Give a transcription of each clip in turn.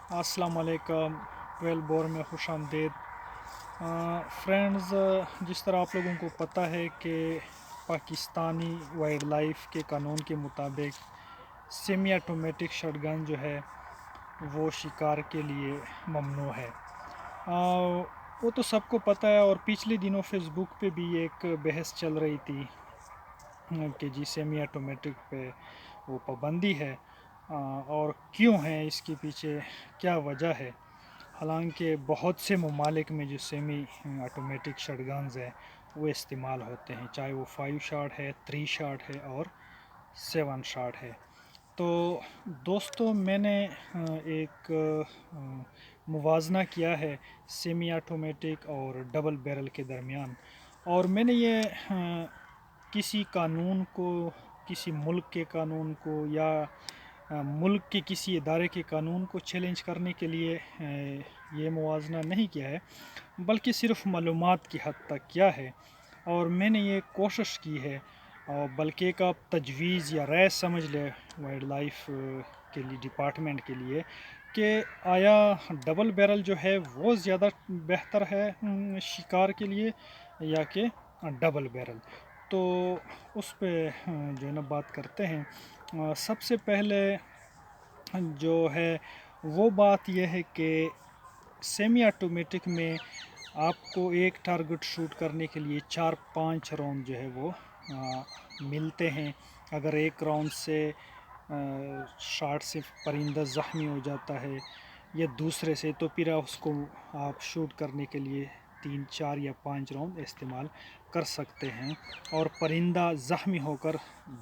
السلام علیکم، twelve bore میں خوش آمدید فرینڈز۔ جس طرح آپ لوگوں کو پتہ ہے کہ پاکستانی وائلڈ لائف کے قانون کے مطابق سیمی آٹومیٹک شاٹ گن جو ہے وہ شکار کے لیے ممنوع ہے۔ وہ تو سب کو پتہ ہے، اور پچھلے دنوں فیس بک پہ بھی ایک بحث چل رہی تھی کہ جی سیمی آٹومیٹک پہ وہ پابندی ہے، اور کیوں ہے، اس کے پیچھے کیا وجہ ہے۔ حالانکہ بہت سے ممالک میں جو سیمی آٹومیٹک شاٹ گنز ہیں وہ استعمال ہوتے ہیں، چاہے وہ 5 شاٹ ہے، 3 شاٹ ہے اور 7 شاٹ ہے۔ تو دوستو، میں نے ایک موازنہ کیا ہے سیمی آٹومیٹک اور ڈبل بیرل کے درمیان، اور میں نے یہ کسی قانون کو، کسی ملک کے قانون کو یا ملک کے کسی ادارے کے قانون کو چیلنج کرنے کے لیے یہ موازنہ نہیں کیا ہے، بلکہ صرف معلومات کی حد تک کیا ہے، اور میں نے یہ کوشش کی ہے، اور بلکہ ایک آپ تجویز یا رائے سمجھ لیں وائلڈ لائف کے لیے ڈپارٹمنٹ کے لیے، کہ آیا ڈبل بیرل جو ہے وہ زیادہ بہتر ہے شکار کے لیے یا کہ ڈبل بیرل۔ تو اس پہ جو ہے نا بات کرتے ہیں۔ سب سے پہلے جو ہے وہ بات یہ ہے کہ سیمی آٹومیٹک میں آپ کو ایک ٹارگٹ شوٹ کرنے کے لیے 4-5 راؤنڈ جو ہے وہ ملتے ہیں۔ اگر ایک راؤنڈ سے شاٹ سے پرندہ زخمی ہو جاتا ہے یا دوسرے سے، تو پھر اس کو آپ شوٹ کرنے کے لیے 3-4 یا 5 راؤنڈ استعمال کر سکتے ہیں، اور پرندہ زخمی ہو کر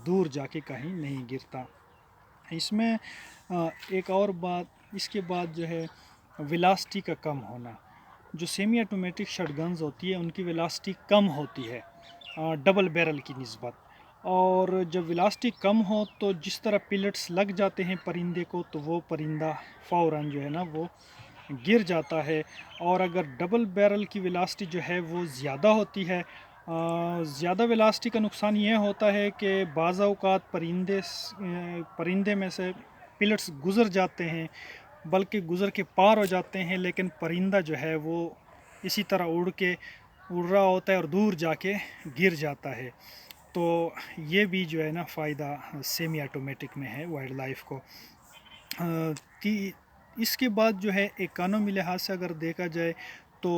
دور جا کے کہیں نہیں گرتا۔ اس میں ایک اور بات اس کے بعد جو ہے ویلاسٹی کا کم ہونا۔ جو سیمی آٹومیٹک شاٹ گنز ہوتی ہے ان کی ویلاسٹی کم ہوتی ہے ڈبل بیرل کی نسبت، اور جب ویلاسٹی کم ہو تو جس طرح پلیٹس لگ جاتے ہیں پرندے کو، تو وہ پرندہ فوراً جو ہے نا وہ گر جاتا ہے۔ اور اگر ڈبل بیرل کی ویلاسٹی جو ہے وہ زیادہ ہوتی ہے، زیادہ ویلاسٹی کا نقصان یہ ہوتا ہے کہ بعض اوقات پرندے میں سے پلٹس گزر جاتے ہیں، بلکہ گزر کے پار ہو جاتے ہیں، لیکن پرندہ جو ہے وہ اسی طرح اڑ رہا ہوتا ہے اور دور جا کے گر جاتا ہے۔ تو یہ بھی جو ہے نا فائدہ سیمی آٹومیٹک میں ہے وائلڈ لائف کو۔ اس کے بعد جو ہے اکانومی لحاظ سے اگر دیکھا جائے تو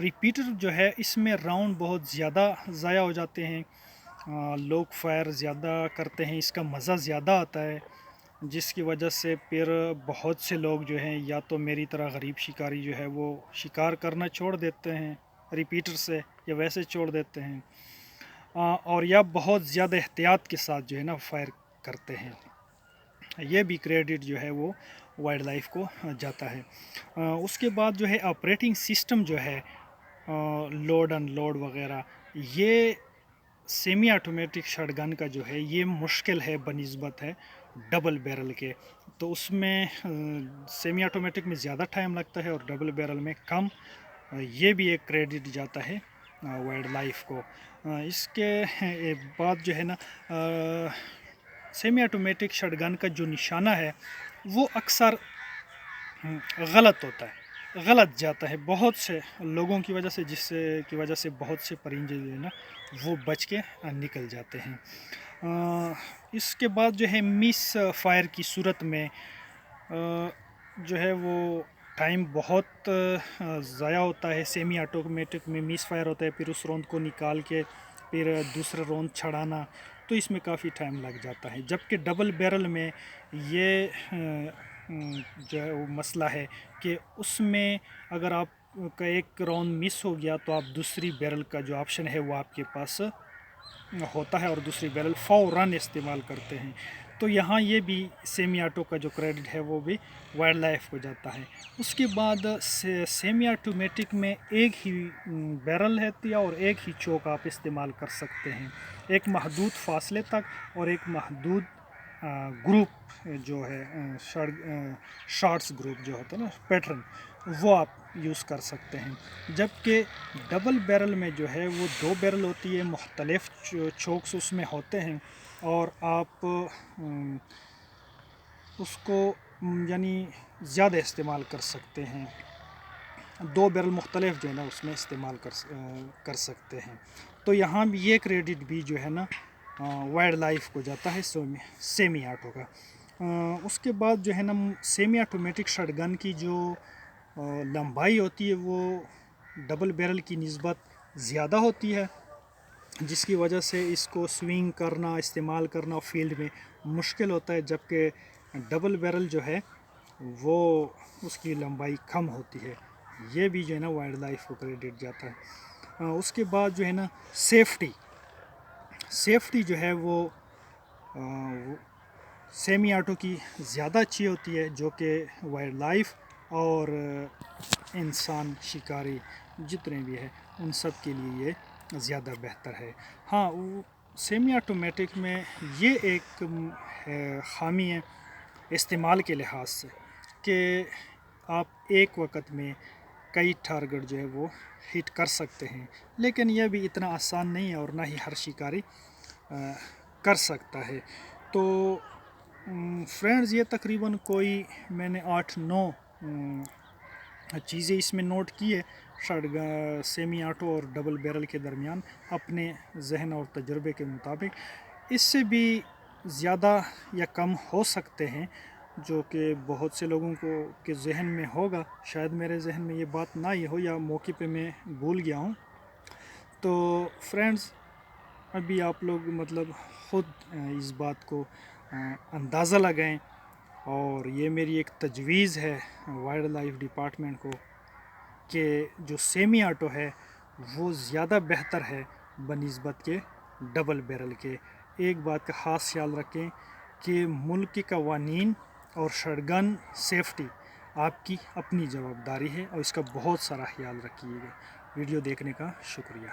ریپیٹر جو ہے اس میں راؤنڈ بہت زیادہ ضائع ہو جاتے ہیں، لوگ فائر زیادہ کرتے ہیں، اس کا مزہ زیادہ آتا ہے، جس کی وجہ سے پھر بہت سے لوگ جو ہیں یا تو میری طرح غریب شکاری جو ہے وہ شکار کرنا چھوڑ دیتے ہیں ریپیٹر سے، یا ویسے چھوڑ دیتے ہیں، اور یا بہت زیادہ احتیاط کے ساتھ جو ہے نا فائر کرتے ہیں۔ یہ بھی کریڈٹ جو ہے وہ وائلڈ لائف کو جاتا ہے۔ اس کے بعد جو ہے آپریٹنگ سسٹم جو ہے، لوڈ ان لوڈ وغیرہ، یہ سیمی آٹومیٹک شاٹ گن کا جو ہے یہ مشکل ہے بنسبت ہے ڈبل بیرل کے۔ تو اس میں سیمی آٹومیٹک میں زیادہ ٹائم لگتا ہے اور ڈبل بیرل میں کم۔ یہ بھی ایک کریڈٹ جاتا ہے وائلڈ لائف کو۔ اس کے بعد جو ہے نا سیمی آٹومیٹک شاٹ گن کا جو نشانہ ہے وہ اکثر غلط ہوتا ہے، غلط جاتا ہے بہت سے لوگوں کی وجہ سے، جس کی وجہ سے بہت سے پرندے جو ہے نا وہ بچ کے نکل جاتے ہیں۔ اس کے بعد جو ہے مس فائر کی صورت میں جو ہے وہ ٹائم بہت ضائع ہوتا ہے۔ سیمی آٹومیٹک میں مس فائر ہوتا ہے، پھر اس روند کو نکال کے پھر دوسرا روند چھڑانا، تو اس میں کافی ٹائم لگ جاتا ہے۔ جبکہ ڈبل بیرل میں یہ جو ہے وہ مسئلہ ہے کہ اس میں اگر آپ کا ایک راؤنڈ مس ہو گیا تو آپ دوسری بیرل کا جو آپشن ہے وہ آپ کے پاس ہوتا ہے، اور دوسری بیرل فوراً استعمال کرتے ہیں۔ تو یہاں یہ بھی سیمی آٹو کا جو کریڈٹ ہے وہ بھی وائلڈ لائف کو جاتا ہے۔ اس کے بعد سیمی آٹومیٹک میں ایک ہی بیرل رہتی ہے اور ایک ہی چوک آپ استعمال کر سکتے ہیں، ایک محدود فاصلے تک اور ایک محدود گروپ جو ہے شارٹس گروپ جو ہوتا ہے نا پیٹرن، وہ آپ یوز کر سکتے ہیں۔ جبکہ ڈبل بیرل میں جو ہے وہ 2 بیرل ہوتی ہے، مختلف چوکس اس میں ہوتے ہیں، اور آپ اس کو یعنی زیادہ استعمال کر سکتے ہیں، 2 بیرل مختلف جو ہے نا اس میں استعمال کر سکتے ہیں۔ تو یہاں بھی یہ کریڈٹ بھی جو ہے نا وائلڈ لائف کو جاتا ہے سیمی آٹو کا۔ اس کے بعد جو ہے نا سیمی آٹومیٹک شاٹ گن کی جو لمبائی ہوتی ہے وہ ڈبل بیرل کی نسبت زیادہ ہوتی ہے، جس کی وجہ سے اس کو سوئنگ کرنا، استعمال کرنا فیلڈ میں مشکل ہوتا ہے، جبکہ ڈبل بیرل جو ہے وہ اس کی لمبائی کم ہوتی ہے۔ یہ بھی جو ہے نا وائلڈ لائف کو کریڈٹ جاتا ہے۔ اس کے بعد جو ہے نا سیفٹی جو ہے وہ سیمی آٹو کی زیادہ اچھی ہوتی ہے، جو کہ وائلڈ لائف اور انسان شکاری جتنے بھی ہیں ان سب کے لیے یہ زیادہ بہتر ہے۔ ہاں، سیمی آٹومیٹک میں یہ ایک خامی ہے استعمال کے لحاظ سے کہ آپ ایک وقت میں کئی ٹارگٹ جو ہے وہ ہٹ کر سکتے ہیں، لیکن یہ بھی اتنا آسان نہیں ہے اور نہ ہی ہر شکاری کر سکتا ہے۔ تو فرینڈز یہ تقریباً کوئی میں نے 8-9 چیزیں اس میں نوٹ کی ہے سیمی آٹو اور ڈبل بیرل کے درمیان اپنے ذہن اور تجربے کے مطابق۔ اس سے بھی زیادہ یا کم ہو سکتے ہیں، جو کہ بہت سے لوگوں کے ذہن میں ہوگا، شاید میرے ذہن میں یہ بات نہ ہی ہو یا موقع پہ میں بھول گیا ہوں۔ تو فرینڈز ابھی آپ لوگ مطلب خود اس بات کو اندازہ لگائیں، اور یہ میری ایک تجویز ہے وائلڈ لائف ڈپارٹمنٹ کو کہ جو سیمی آٹو ہے وہ زیادہ بہتر ہے بنسبت کے ڈبل بیرل کے۔ ایک بات کا خاص خیال رکھیں کہ ملک کے قوانین اور شاٹ گن سیفٹی آپ کی اپنی جواب داری ہے، اور اس کا بہت سارا خیال رکھیے گا۔ ویڈیو دیکھنے کا شکریہ۔